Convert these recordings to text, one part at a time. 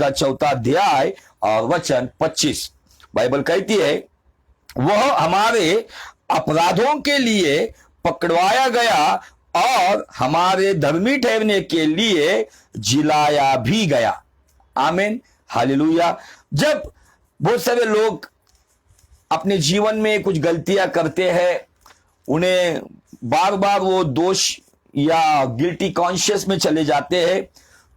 उसका 4 अध्याय और वचन 25। बाइबल कहती है, वह हमारे अपराधों के लिए पकड़वाया गया और हमारे धर्मी ठहरने के लिए जिलाया भी गया। आमीन, हालेलुया। जब बहुत सारे लोग अपने जीवन में कुछ गलतियां करते हैं, उन्हें बार बार वो दोष या गिल्टी कॉन्शियस में चले जाते हैं,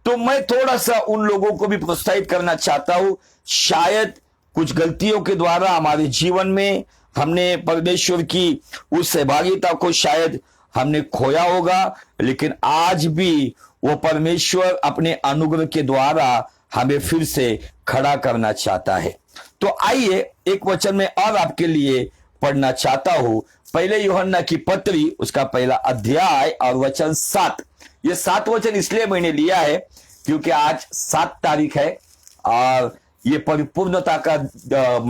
तो मैं थोड़ा सा उन लोगों को भी प्रोत्साहित करना चाहता हूं। शायद कुछ गलतियों के द्वारा हमारे जीवन में हमने परमेश्वर की उस सहभागिता को शायद हमने खोया होगा, लेकिन आज भी वो परमेश्वर अपने अनुग्रह के द्वारा हमें फिर से खड़ा करना चाहता है। तो आइए एक वचन में और आपके लिए पढ़ना चाहता हूं, पहले यूहन्ना की पत्री उसका 1 अध्याय और वचन 7। ये 7 वचन इसलिए मैंने लिया है क्योंकि आज 7 तारीख है और ये परिपूर्णता का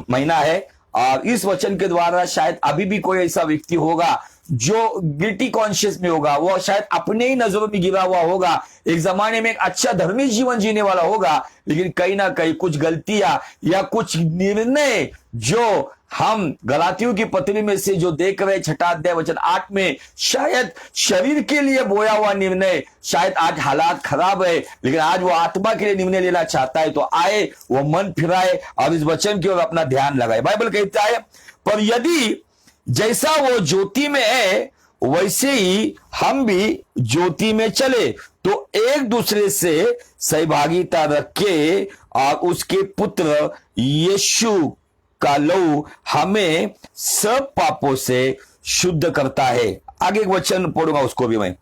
महीना है, और इस वचन के द्वारा शायद अभी भी कोई ऐसा व्यक्ति होगा जो गिल्टी कॉन्शियस में होगा, वो शायद अपने ही नजरों में गिरा हुआ होगा, एक जमाने में एक अच्छा धर्मी जीवन जीने वाला होगा, लेकिन कहीं ना कहीं कुछ गलतियां या कुछ निर्णय जो हम गलातियों की पत्री में से जो देख रहे 6 अध्याय वचन 8 में, शायद शरीर के लिए बोया हुआ निर्णय, शायद आज हालात खराब है लेकिन आज वो आत्मा के लिए निर्णय लेना चाहता है, तो आए वो मन फिराए और इस वचन की ओर अपना ध्यान लगाए। बाइबल कहता है, पर यदि जैसा वो ज्योति में है वैसे ही हम भी ज्योति में चले तो एक दूसरे से सहभागिता रखे और उसके पुत्र यीशु का लहू हमें सब पापों से शुद्ध करता है। आगे एक वचन पढ़ूंगा उसको भी मैं।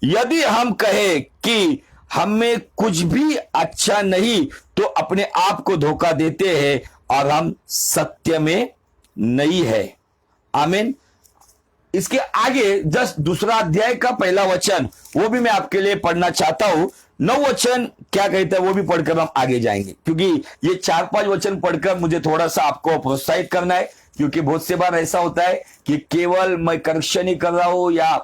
यदि हम कहें कि हमें कुछ भी अच्छा नहीं तो अपने आप को धोखा देते हैं और हम सत्य में नहीं है। आमीन। इसके आगे जस्ट 2 अध्याय का 1 वचन वो भी मैं आपके लिए पढ़ना चाहता हूं। 9 वचन क्या कहता है वो भी पढ़कर हम आगे जाएंगे, क्योंकि ये 4-5 वचन पढ़कर मुझे थोड़ा सा आपको प्रोत्साहित करना है, क्योंकि बहुत से बार ऐसा होता है कि केवल मैं करेक्शन ही कर रहा हूं या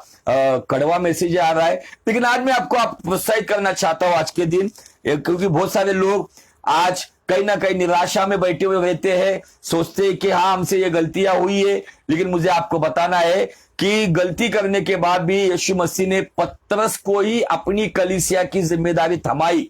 कड़वा मैसेज आ रहा है, लेकिन आज मैं आपको प्रोत्साहित करना चाहता हूं आज के दिन, क्योंकि बहुत सारे लोग आज कहीं ना कहीं निराशा में बैठे हुए रहते हैं, सोचते हैं कि हाँ हमसे ये गलतियां हुई है, लेकिन मुझे आपको बताना है कि गलती करने के बाद भी यीशु मसीह ने पतरस को ही अपनी कलीसिया की जिम्मेदारी थमाई।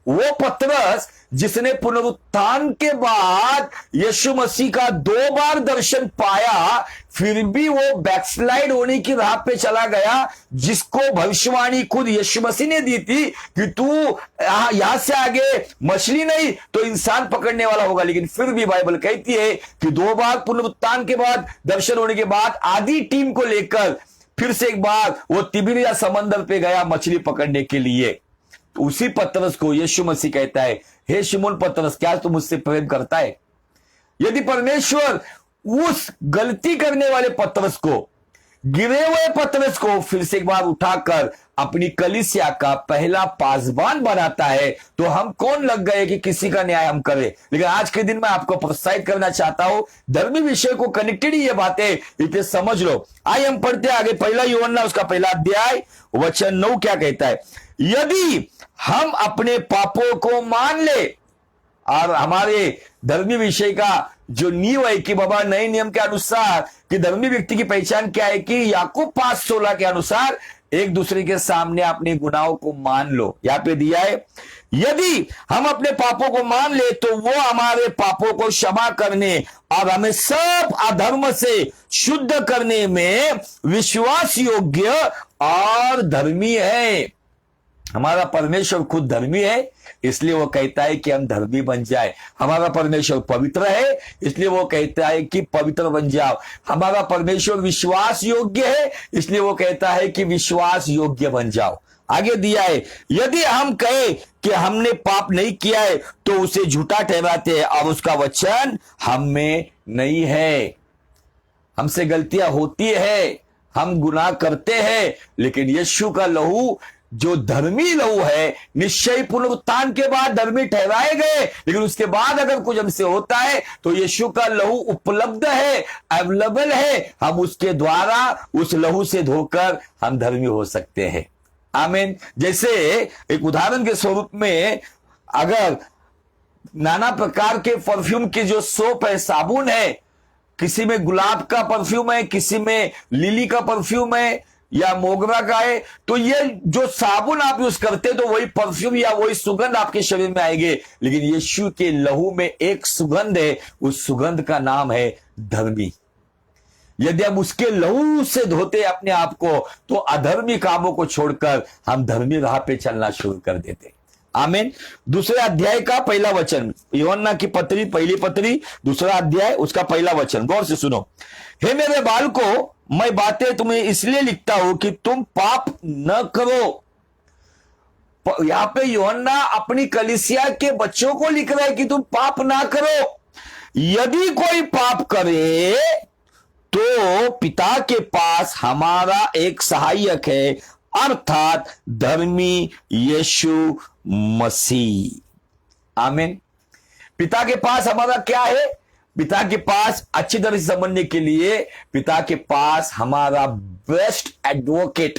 वो पतरस जिसने पुनरुत्थान के बाद यीशु मसीह का 2 बार दर्शन पाया, फिर भी वो बैकस्लाइड होने की राह पे चला गया, जिसको भविष्यवाणी खुद यीशु मसीह ने दी थी कि तू यहां से आगे मछली नहीं तो इंसान पकड़ने वाला होगा। लेकिन फिर भी बाइबल कहती है कि 2 बार पुनरुत्थान के बाद दर्शन होने के बाद आधी टीम को लेकर फिर से एक बार वो तिबिरिया समंदर पे गया मछली पकड़ने के लिए। तो उसी पतरस को यीशु मसीह कहता है, हे शिमोन पतरस, क्या तू मुझसे प्रेम करता है? यदि परमेश्वर उस गलती करने वाले पतरस को, गिरे हुए पतरस को फिर से एक बार उठाकर अपनी कलीसिया का पहला पासबान बनाता है, तो हम कौन लग गए कि किसी का न्याय हम करें। लेकिन आज के दिन मैं आपको प्रोत्साहित करना चाहता हूं, धर्मी विषय को कनेक्टेड ही ये बातें, इसे समझ लो। आइए हम पढ़ते आगे 1 यूहन्ना उसका 1 अध्याय वचन 9 क्या कहता है। यदि हम अपने पापों को मान ले, और हमारे धर्मी विषय का जो नींव है कि बाबा नए नियम के अनुसार कि धर्मी व्यक्ति की पहचान क्या है कि याकूब 5:16 के अनुसार एक दूसरे के सामने अपने गुनाहों को मान लो। यहां पे दिया है, यदि हम अपने पापों को मान ले तो वो हमारे पापों को क्षमा करने और हमें सब अधर्म से शुद्ध करने में विश्वास योग्य और धर्मी है। हमारा परमेश्वर खुद धर्मी है, इसलिए वो कहता है कि हम धर्मी बन जाए। हमारा परमेश्वर पवित्र है, इसलिए वो कहता है कि पवित्र बन जाओ। हमारा परमेश्वर विश्वास योग्य है, इसलिए वो कहता है कि विश्वास योग्य बन जाओ। आगे दिया है, यदि हम कहें कि हमने पाप नहीं किया है तो उसे झूठा ठहराते हैं और उसका वचन हम में नहीं है। हमसे गलतियां होती है, हम गुनाह करते हैं, लेकिन यीशु का लहू जो धर्मी लहू है, निश्चय पुनरुत्थान के बाद धर्मी ठहराए गए, लेकिन उसके बाद अगर कुछ हमसे होता है तो यीशु का लहू उपलब्ध है, अवेलेबल है। हम उसके द्वारा उस लहू से धोकर हम धर्मी हो सकते हैं। आमीन। जैसे एक उदाहरण के स्वरूप में, अगर नाना प्रकार के परफ्यूम की जो सोप है, साबुन है, किसी में गुलाब का परफ्यूम है, किसी में लिली का परफ्यूम है या मोगरा का है, तो ये जो साबुन आप यूज करते तो वही परफ्यूम या वही सुगंध आपके शरीर में आएंगे। लेकिन यीशु के लहू में एक सुगंध है, उस सुगंध का नाम है धर्मी। यदि हम उसके लहू से धोते अपने आप को, तो अधर्मी कामों को छोड़कर हम धर्मी राह पे चलना शुरू कर देते। आमीन। दूसरे अध्याय का पहला वचन, यूहन्ना की पत्री, पहली पत्री, दूसरा अध्याय, उसका पहला वचन गौर से सुनो। हे मेरे बालको, मैं बातें तुम्हें इसलिए लिखता हूं कि तुम पाप न करो। यहां पे यूहन्ना अपनी कलीसिया के बच्चों को लिख रहा है कि तुम पाप ना करो। यदि कोई पाप करे तो पिता के पास हमारा एक सहायक है, अर्थात धर्मी यीशु मसीह। आमीन। पिता के पास हमारा क्या है? पिता के पास अच्छी तरह से समझने के लिए, पिता के पास हमारा बेस्ट एडवोकेट,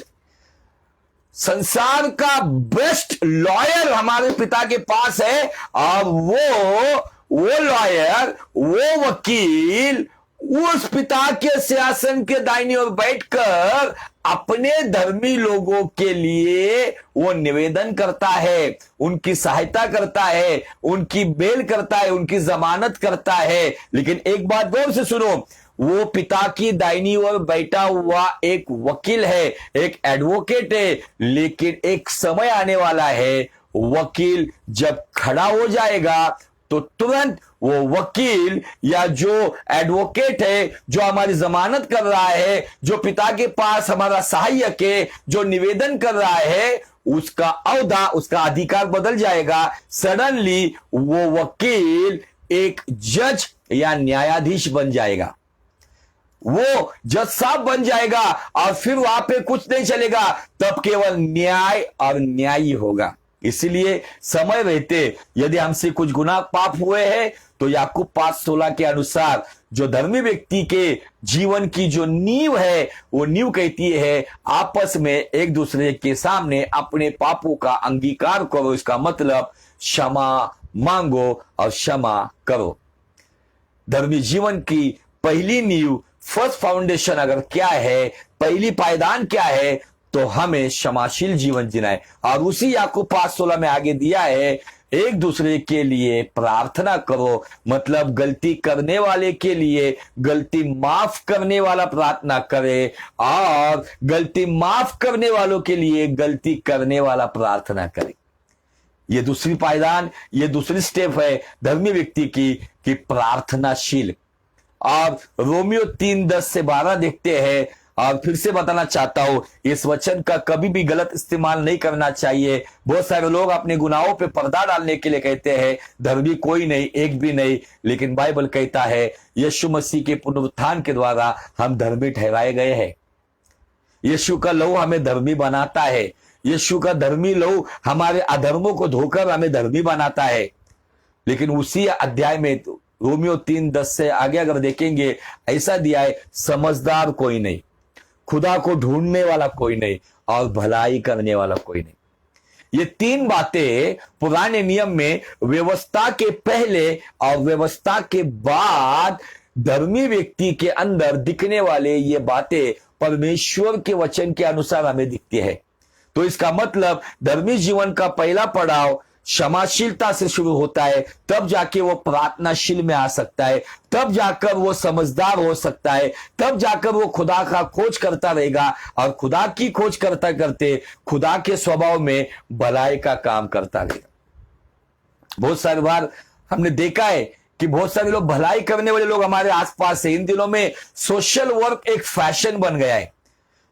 संसार का बेस्ट लॉयर हमारे पिता के पास है। और वो लॉयर, वो वकील उस पिता के सिंहासन के दाहिनी ओर बैठकर अपने धर्मी लोगों के लिए वो निवेदन करता है, उनकी सहायता करता है, उनकी बेल करता है, उनकी जमानत करता है। लेकिन एक बात गौर से सुनो, वो पिता की दाहिनी ओर बैठा हुआ एक वकील है, एक एडवोकेट है। लेकिन एक समय आने वाला है, वकील जब खड़ा हो जाएगा तो तुरंत वो वकील या जो एडवोकेट है, जो हमारी जमानत कर रहा है, जो पिता के पास हमारा सहायक है, जो निवेदन कर रहा है, उसका औहदा, उसका अधिकार बदल जाएगा। सडनली वो वकील एक जज या न्यायाधीश बन जाएगा, वो जज साहब बन जाएगा। और फिर वहां पे कुछ नहीं चलेगा, तब केवल न्याय और न्यायी होगा। इसलिए समय रहते यदि हमसे कुछ गुनाह पाप हुए हैं, तो याकूब 5:16 के अनुसार जो धर्मी व्यक्ति के जीवन की जो नींव है, वो नींव कहती है आपस में एक दूसरे के सामने अपने पापों का अंगीकार करो। इसका मतलब क्षमा मांगो और क्षमा करो। धर्मी जीवन की पहली नींव, फर्स्ट फाउंडेशन अगर क्या है, पहली पायदान क्या है, तो हमें क्षमाशील जीवन जीना है। और उसी याकूब 5:16 में आगे दिया है, एक दूसरे के लिए प्रार्थना करो। मतलब गलती करने वाले के लिए गलती माफ करने वाला प्रार्थना करे, और गलती माफ करने वालों के लिए गलती करने वाला प्रार्थना करे। ये दूसरी पायदान, ये दूसरी स्टेप है धर्मी व्यक्ति की कि प्रार्थनाशील। और रोमियो 3:10-12 देखते हैं। और फिर से बताना चाहता हूं, इस वचन का कभी भी गलत इस्तेमाल नहीं करना चाहिए। बहुत सारे लोग अपने गुनाहों पे पर्दा डालने के लिए कहते हैं धर्मी कोई नहीं, एक भी नहीं। लेकिन बाइबल कहता है यीशु मसीह के पुनरुत्थान के द्वारा हम धर्मी ठहराए गए हैं। यीशु का लहू हमें धर्मी बनाता है। यीशु का धर्मी लहू हमारे अधर्मों को धोकर हमें धर्मी बनाता है। लेकिन उसी अध्याय में रोमियो 3:10 से आगे अगर देखेंगे, ऐसा दिया है, समझदार कोई नहीं, खुदा को ढूंढने वाला कोई नहीं, और भलाई करने वाला कोई नहीं। ये तीन बातें पुराने नियम में व्यवस्था के पहले और व्यवस्था के बाद धर्मी व्यक्ति के अंदर दिखने वाले ये बातें परमेश्वर के वचन के अनुसार हमें दिखती है। तो इसका मतलब धर्मी जीवन का पहला पड़ाव क्षमाशीलता से शुरू होता है, तब जाके वो प्रार्थनाशील में आ सकता है, तब जाकर वो समझदार हो सकता है, तब जाकर वो खुदा का खोज करता रहेगा। और खुदा की खोज करता करते खुदा के स्वभाव में भलाई का काम करता रहेगा। बहुत सारी बार हमने देखा है कि बहुत सारे लोग, भलाई करने वाले लोग हमारे आसपास है। इन दिनों में सोशल वर्क एक फैशन बन गया है।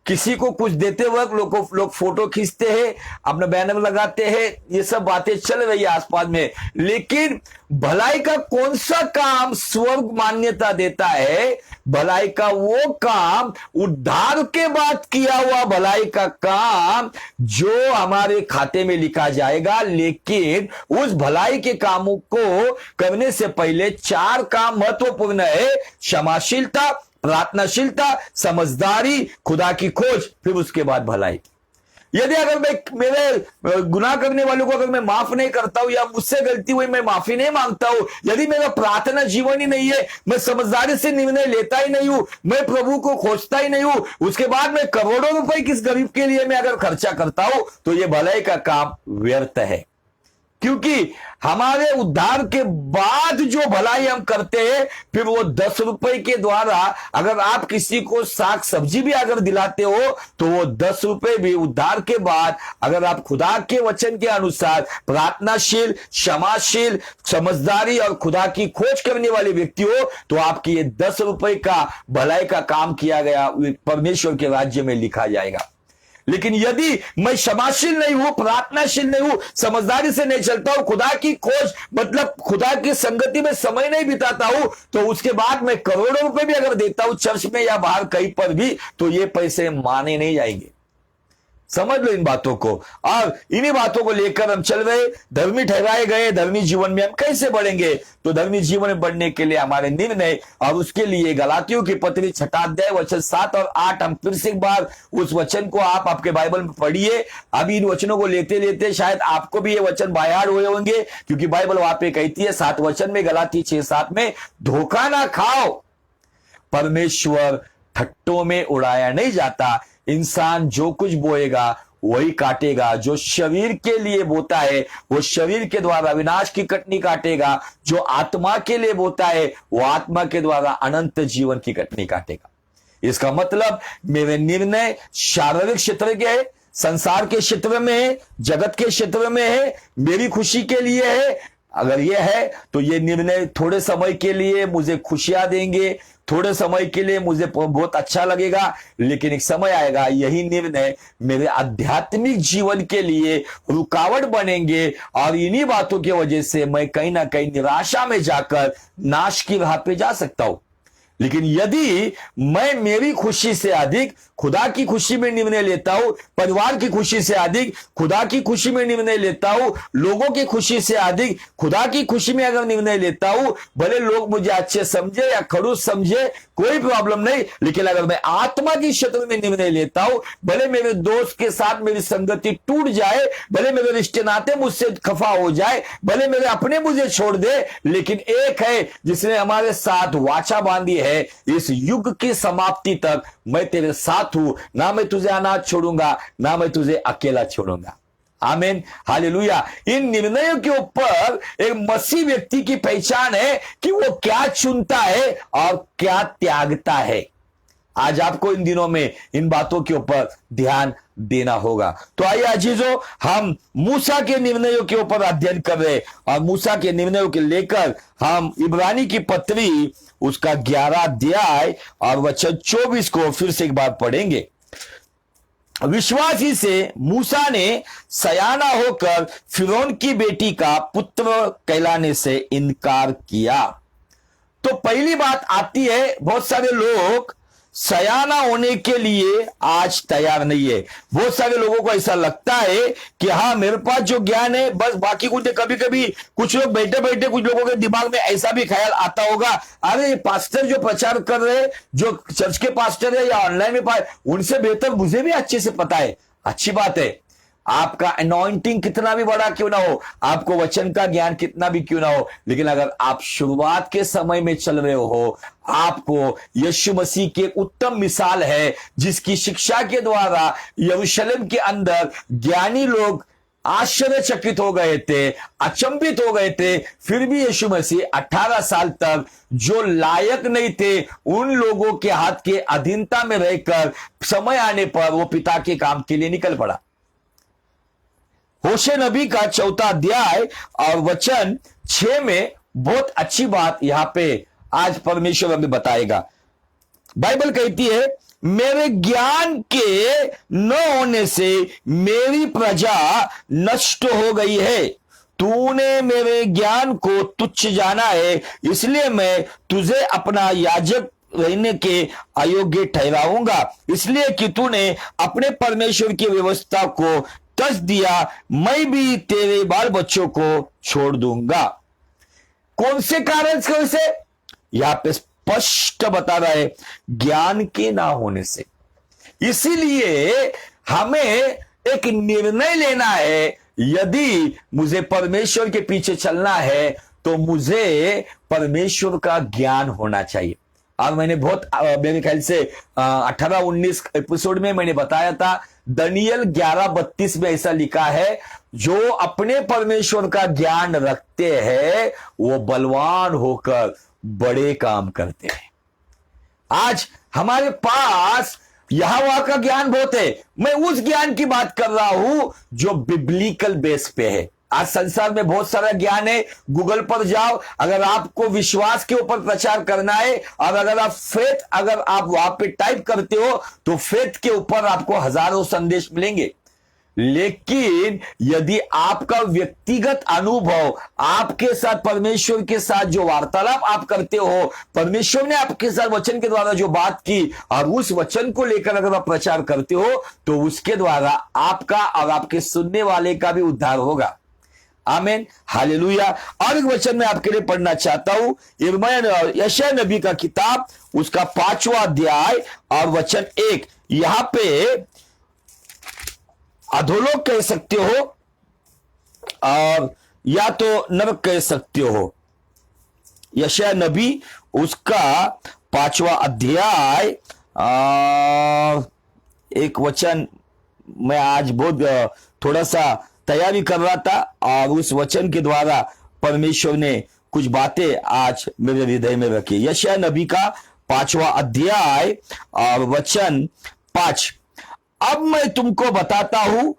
किसी को कुछ देते वक्त लोग फोटो खींचते हैं, अपना बैनर लगाते हैं, ये सब बातें चल रही है आसपास में। लेकिन भलाई का कौन सा काम स्वर्ग मान्यता देता है? भलाई का वो काम, उद्धार के बाद किया हुआ भलाई का काम जो हमारे खाते में लिखा जाएगा। लेकिन उस भलाई के कामों को करने से पहले 4 काम महत्वपूर्ण है: क्षमाशीलता, प्रार्थनाशीलता, समझदारी, खुदा की खोज, फिर उसके बाद भलाई। यदि अगर मैं मेरे गुनाह करने वालों को अगर मैं माफ नहीं करता हूं, या मुझसे गलती हुई मैं माफी नहीं मांगता हूं, यदि मेरा प्रार्थना जीवन ही नहीं है, मैं समझदारी से निर्णय लेता ही नहीं हूं, मैं प्रभु को खोजता ही नहीं हूं, उसके बाद मैं करोड़ों रुपए किस गरीब के लिए मैं अगर खर्चा करता हूं, तो यह भलाई का काम व्यर्थ है। क्योंकि हमारे उद्धार के बाद जो भलाई हम करते हैं, फिर वो 10 रुपए के द्वारा अगर आप किसी को साग सब्जी भी अगर दिलाते हो, तो वो 10 रुपए भी उद्धार के बाद अगर आप खुदा के वचन के अनुसार प्रार्थनाशील, क्षमाशील, समझदारी और खुदा की खोज करने वाले व्यक्ति हो, तो आपकी ये 10 रुपए का भलाई का काम किया गया परमेश्वर के राज्य में लिखा जाएगा। लेकिन यदि मैं क्षमाशील नहीं हूं, प्रार्थनाशील नहीं हूं, समझदारी से नहीं चलता हूं, खुदा की खोज मतलब खुदा की संगति में समय नहीं बिताता हूं, तो उसके बाद मैं करोड़ों रुपए भी अगर देता हूं चर्च में या बाहर कहीं पर भी, तो ये पैसे माने नहीं जाएंगे। समझ लो इन बातों को। और इन्हीं बातों को लेकर हम चल रहे, धर्मी ठहराए गए, धर्मी जीवन में हम कैसे बढ़ेंगे? तो धर्मी जीवन में बढ़ने के लिए हमारे निर्णय, और उसके लिए गलातियों की पत्री 6 अध्याय वचन 7 और 8, हम फिर से एक बार उस वचन को आप आपके बाइबल में पढ़िए। अभी इन वचनों को लेते लेते शायद आपको भी ये वचन बायाड़ हुए होंगे, क्योंकि बाइबल वहां पे कहती है 7 वचन में, गलाती 6:7 में, धोखा ना खाओ, परमेश्वर ठट्टों में उड़ाया नहीं जाता। इंसान जो कुछ बोएगा वही काटेगा। जो शरीर के लिए बोता है वो शरीर के द्वारा विनाश की कटनी काटेगा, जो आत्मा के लिए बोता है वो आत्मा के द्वारा अनंत जीवन की कटनी काटेगा। इसका मतलब मेरे निर्णय शारीरिक क्षेत्र के है, संसार के क्षेत्र में है, जगत के क्षेत्र में है, मेरी खुशी के लिए है। अगर ये है तो ये निर्णय थोड़े समय के लिए मुझे खुशियां देंगे, थोड़े समय के लिए मुझे बहुत अच्छा लगेगा, लेकिन एक समय आएगा यही निर्णय मेरे आध्यात्मिक जीवन के लिए रुकावट बनेंगे, और इन्हीं बातों की वजह से मैं कहीं ना कहीं निराशा में जाकर नाश की राह पे जा सकता हूं। लेकिन यदि मैं मेरी खुशी से अधिक खुदा की खुशी में निर्णय लेता हूं, परिवार की खुशी से अधिक खुदा की खुशी में निर्णय लेता हूं, लोगों की खुशी से अधिक खुदा की खुशी में अगर निर्णय लेता हूं, भले लोग मुझे अच्छे समझे या खड़ूस समझे, कोई प्रॉब्लम नहीं, लेकिन अगर मैं आत्मा की क्षेत्र में निर्णय लेता हूं, भले मेरे दोस्त के साथ मेरी संगति टूट जाए, भले मेरे रिश्ते नाते मुझसे खफा हो जाए, भले मेरे अपने मुझे छोड़ दे, लेकिन एक है जिसने हमारे साथ वाचा बांधी है, इस युग की समाप्ति तक मैं तेरे साथ हूं, ना मैं तुझे अनाथ छोड़ूंगा, ना मैं तुझे अकेला छोड़ूंगा। आमीन, हालेलुया। इन निर्णयों के ऊपर एक मसीह व्यक्ति की पहचान है कि वो क्या चुनता है और क्या त्यागता है। आज आपको इन दिनों में इन बातों के ऊपर ध्यान देना होगा। तो आइए अजीजों, हम मूसा के निर्णयों के ऊपर अध्ययन कर रहे, और मूसा के निर्णयों के लेकर हम इब्रानी की पत्री उसका 11 अध्याय और वचन 24 को फिर से एक बार पढ़ेंगे। विश्वासी से मूसा ने सयाना होकर फिरौन की बेटी का पुत्र कहलाने से इनकार किया। तो पहली बात आती है, बहुत सारे लोग सयाना होने के लिए आज तैयार नहीं है। बहुत सारे लोगों को ऐसा लगता है कि हाँ मेरे पास जो ज्ञान है बस, बाकी कुछ। कभी कभी कुछ लोग बैठे बैठे कुछ लोगों के दिमाग में ऐसा भी ख्याल आता होगा, अरे पास्टर जो प्रचार कर रहे हैं, जो चर्च के पास्टर है या ऑनलाइन में उनसे बेहतर मुझे भी अच्छे से पता है। अच्छी बात है, आपका अनॉइंटिंग कितना भी बड़ा क्यों ना हो, आपको वचन का ज्ञान कितना भी क्यों ना हो, लेकिन अगर आप शुरुआत के समय में चल रहे हो, आपको यीशु मसीह की उत्तम मिसाल है जिसकी शिक्षा के द्वारा यरूशलेम के अंदर ज्ञानी लोग आश्चर्यचकित हो गए थे, अचंभित हो गए थे। फिर भी यीशु मसीह 18 साल तक जो लायक नहीं थे उन लोगों के हाथ के अधीनता में रहकर समय आने पर वो पिता के काम के लिए निकल पड़ा। होशे नबी का 4 अध्याय और वचन 6 में बहुत अच्छी बात यहां पे आज परमेश्वर हमें बताएगा। बाइबल कहती है, मेरे ज्ञान के न होने से मेरी प्रजा नष्ट हो गई है, तूने मेरे ज्ञान को तुच्छ जाना है, इसलिए मैं तुझे अपना याजक रहने के अयोग्य ठहराऊंगा, इसलिए कि तूने अपने परमेश्वर की व्यवस्था को तज दिया, मैं भी तेरे बाल बच्चों को छोड़ दूंगा। कौन से कारण से? यहां पे स्पष्ट बता रहा है, ज्ञान के ना होने से। इसीलिए हमें एक निर्णय लेना है। यदि मुझे परमेश्वर के पीछे चलना है तो मुझे परमेश्वर का ज्ञान होना चाहिए। और मैंने बहुत मेरे ख्याल से 18-19 एपिसोड में मैंने बताया था, दानियेल 11:32 में ऐसा लिखा है, जो अपने परमेश्वर का ज्ञान रखते हैं वो बलवान होकर बड़े काम करते हैं। आज हमारे पास यहां वहां का ज्ञान बहुत है। मैं उस ज्ञान की बात कर रहा हूं जो बिब्लिकल बेस पे है। आज संसार में बहुत सारा ज्ञान है, गूगल पर जाओ, अगर आपको विश्वास के ऊपर प्रचार करना है और अगर आप वहां पे टाइप करते हो तो फेथ के ऊपर आपको हजारों संदेश मिलेंगे। लेकिन यदि आपका व्यक्तिगत अनुभव, आपके साथ परमेश्वर के साथ जो वार्तालाप आप करते हो, परमेश्वर ने आपके साथ वचन के द्वारा जो बात की और उस वचन को लेकर अगर आप प्रचार करते हो तो उसके द्वारा आपका और आपके सुनने वाले का भी उद्धार होगा। आमीन, हालेलुया। और एक वचन मैं आपके लिए पढ़ना चाहता हूं, यशायाह नबी का किताब, उसका 5वां अध्याय और वचन 1। यहां पे अधोलोक कह सकते हो और या तो नरक कह सकते हो। यशायाह नबी उसका 5वां अध्याय एक वचन, मैं आज बहुत थोड़ा सा तैयारी कर रहा था और उस वचन के द्वारा परमेश्वर ने कुछ बातें आज मेरे हृदय में रखी। यशायाह नबी का 5वां अध्याय और वचन 5। अब मैं तुमको बताता हूं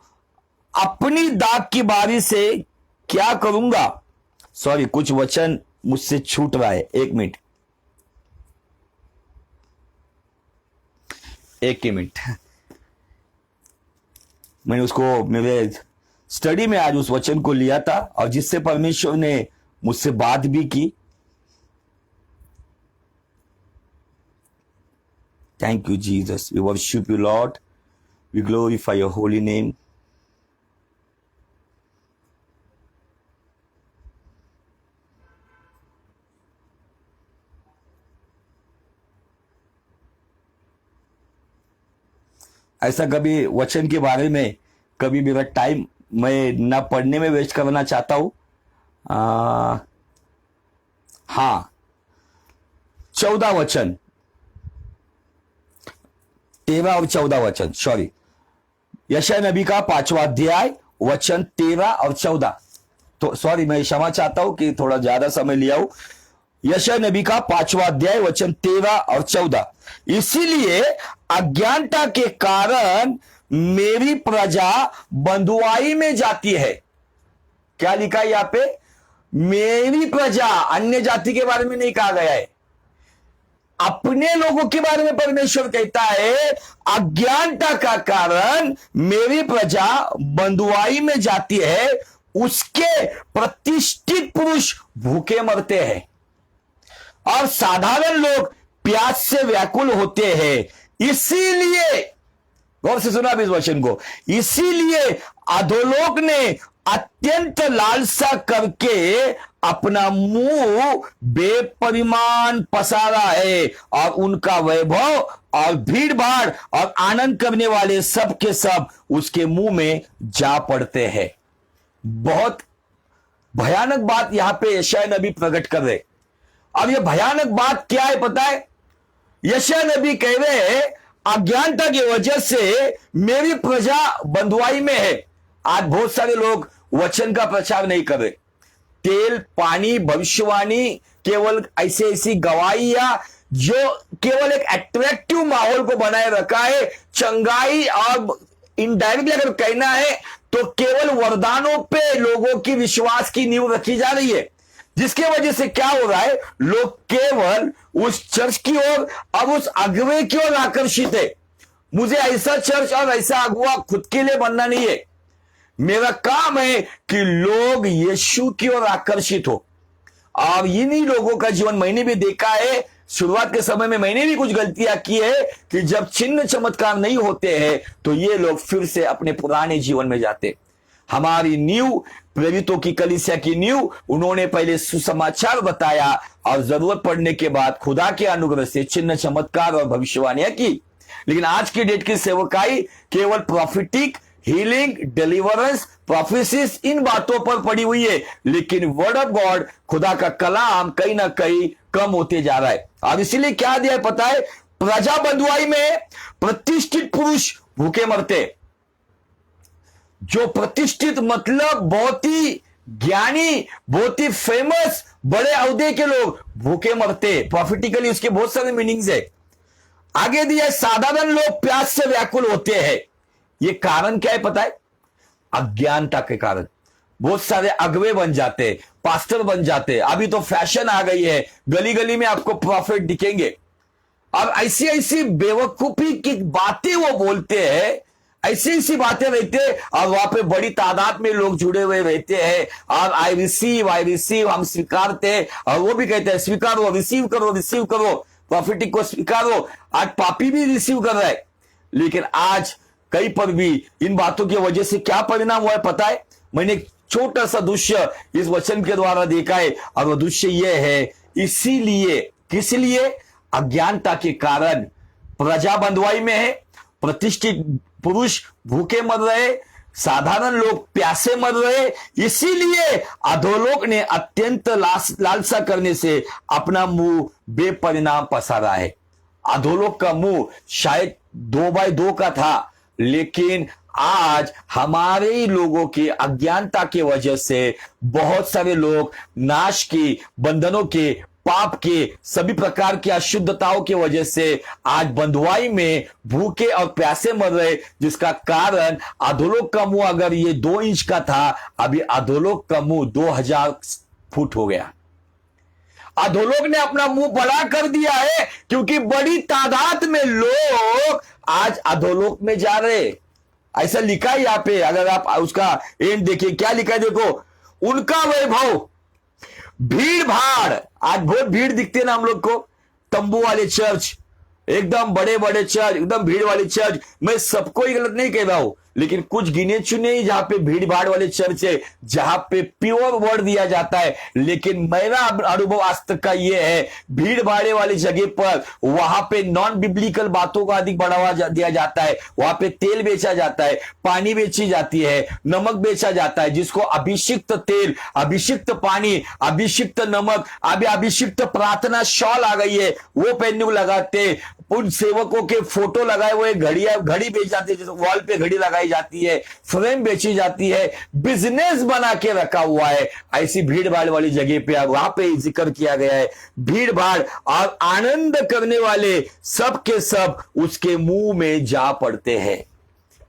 अपनी दाग की बारी से क्या करूंगा। सॉरी, कुछ वचन मुझसे छूट रहा है, एक मिनट। मैंने उसको मेरे स्टडी में आज उस वचन को लिया था और जिससे परमेश्वर ने मुझसे बात भी की। Thank you Jesus, we worship you lord, we glorify your holy name. ऐसा कभी वचन के बारे में कभी मेरा टाइम मैं ना पढ़ने में वेस्ट करना चाहता हूं। हाँ, 14 वचन, 13 और 14 वचन, सॉरी, यशायाह नबी का 5वां अध्याय वचन 13 और 14। तो सॉरी, मैं क्षमा चाहता हूं कि थोड़ा ज्यादा समय लिया हूं। यशायाह नबी का 5वां अध्याय वचन 13 और 14। इसीलिए अज्ञानता के कारण मेरी प्रजा बंधुआई में जाती है। क्या लिखा है यहां पे? मेरी प्रजा, अन्य जाति के बारे में नहीं कहा गया है, अपने लोगों के बारे में परमेश्वर कहता है, अज्ञानता का कारण मेरी प्रजा बंधुआई में जाती है, उसके प्रतिष्ठित पुरुष भूखे मरते हैं और साधारण लोग प्यास से व्याकुल होते हैं। इसीलिए, गौर से सुना भी इस वचन को, इसीलिए अधोलोक ने अत्यंत लालसा करके अपना मुंह बेपरिमाण पसारा है और उनका वैभव और भीड़ भाड़ और आनंद करने वाले सब के सब उसके मुंह में जा पड़ते हैं। बहुत भयानक बात यहां पे यशायाह नबी प्रकट कर रहे। अब यह भयानक बात क्या है पता है? यशायाह नबी कह रहे हैं, अज्ञानता की वजह से मेरी प्रजा बंधुआई में है। आज बहुत सारे लोग वचन का प्रचार नहीं कर रहे। तेल, पानी, भविष्यवाणी, केवल ऐसी गवाहियां जो केवल एक अट्रैक्टिव माहौल को बनाए रखा है। चंगाई और इनडायरेक्टली अगर कहना है तो केवल वरदानों पे लोगों की विश्वास की नींव रखी जा रही है, जिसके वजह से क्या हो रहा है, लोग केवल उस चर्च की ओर अब उस अगुवे की ओर आकर्षित है। मुझे ऐसा चर्च और ऐसा अगुवा खुद के लिए बनना नहीं है। मेरा काम है कि लोग यीशु की ओर आकर्षित हो। और इन्हीं लोगों का जीवन मैंने भी देखा है। शुरुआत के समय में मैंने भी कुछ गलतियां की है कि जब चिन्ह चमत्कार नहीं होते हैं तो ये लोग फिर से अपने पुराने जीवन में जाते। हमारी नींव, प्रेरितों की कलीसिया की नींव, उन्होंने पहले सुसमाचार बताया और जरूरत पड़ने के बाद खुदा के अनुग्रह से चिन्ह चमत्कार और भविष्यवाणियां की। लेकिन आज की डेट की सेवकाई केवल प्रॉफिटिक, हीलिंग, डिलीवरेंस, प्रोफेसिस इन बातों पर पड़ी हुई है, लेकिन वर्ड ऑफ गॉड, खुदा का कलाम कहीं ना कहीं कम होते जा रहा है। और इसीलिए क्या दिया है पता है, प्रजा बंधुआई में प्रतिष्ठित पुरुष भूखे मरते। जो प्रतिष्ठित मतलब बहुत ही ज्ञानी, बहुत ही फेमस, बड़े अहदे के लोग भूखे मरते। प्रॉफिटिकली उसके बहुत सारे मीनिंग्स है। आगे दिया, साधारण लोग प्यास से व्याकुल होते हैं। ये कारण क्या है पता है? अज्ञानता के कारण बहुत सारे अगवे बन जाते, पास्टर बन जाते। अभी तो फैशन आ गई है, गली गली में आपको प्रॉफिट दिखेंगे। और ऐसी ऐसी बेवकूफी की बातें वो बोलते हैं, ऐसी ऐसी बातें रहते हैं, और वहां पे बड़ी तादाद में लोग जुड़े हुए रहते हैं। और आई रिसीव, हम स्वीकारते हैं। और वो भी कहते हैं स्वीकारो, रिसीव करो, प्रॉफिटिक को स्वीकारो। आज पापी भी रिसीव कर रहा है। लेकिन आज कहीं पर भी इन बातों की वजह से क्या परिणाम हुआ है पता है? मैंने एक छोटा सा दृश्य इस वचन के द्वारा देखा है, और वह दृश्य यह है, इसीलिए किस लिए? अज्ञानता के कारण प्रजा बंधुआई में है, प्रतिष्ठित पुरुष भूखे मर रहे, साधारण लोग प्यासे मर रहे। इसीलिए अधोलोक ने अत्यंत लालसा करने से अपना मुंह बेपरिणाम पसारा है। अधोलोक का मुंह शायद 2x2 का था, लेकिन आज हमारे ही लोगों की अज्ञानता की वजह से बहुत सारे लोग नाश की, बंधनों के, पाप के, सभी प्रकार की अशुद्धताओं की वजह से आज बंधुआई में भूखे और प्यासे मर रहे। जिसका कारण अधोलोक का मुंह अगर ये 2 इंच का था, अभी अधोलोक का मुंह 2000 फुट हो गया। अधोलोक ने अपना मुंह बड़ा कर दिया है, क्योंकि बड़ी तादाद में लोग आज अधोलोक में जा रहे। ऐसा लिखा है यहां पे, अगर आप उसका एंड देखिए क्या लिखा है, देखो, उनका वैभव, भीड़ भाड़। आज बहुत भीड़ दिखती है ना हम लोग को, तंबू वाले चर्च, एकदम बड़े बड़े चर्च, एकदम भीड़ वाले चर्च। मैं सबको ही गलत नहीं कह रहा हूं, लेकिन कुछ गिने चुने ही जहां पे भीड़ भाड़ वाले चर्च है, जहां पे प्योर वर्ड दिया जाता है। लेकिन मेरा अनुभव आज तक का यह है, भीड़ भाड़े वाली जगह पर वहां पे नॉन बिब्लिकल बातों को अधिक बढ़ावा दिया जाता है। वहां पे तेल बेचा जाता है, पानी बेची जाती है, नमक बेचा जाता है, जिसको अभिषिक्त तेल, अभिषिक्त पानी, अभिषिक्त नमक, अभी अभिषिक्त प्रार्थना शॉल आ गई है, वो पहनने को लगाते। उन सेवकों के फोटो लगाए हुए घड़ी बेच जाती है, जैसे वॉल पे घड़ी लगाई जाती है, फ्रेम बेची जाती है, बिजनेस बना के रखा हुआ है। ऐसी भीड़ भाड़ वाली जगह पे वहां पे जिक्र किया गया है, भीड़ भाड़ और आनंद करने वाले सब के सब उसके मुंह में जा पड़ते हैं।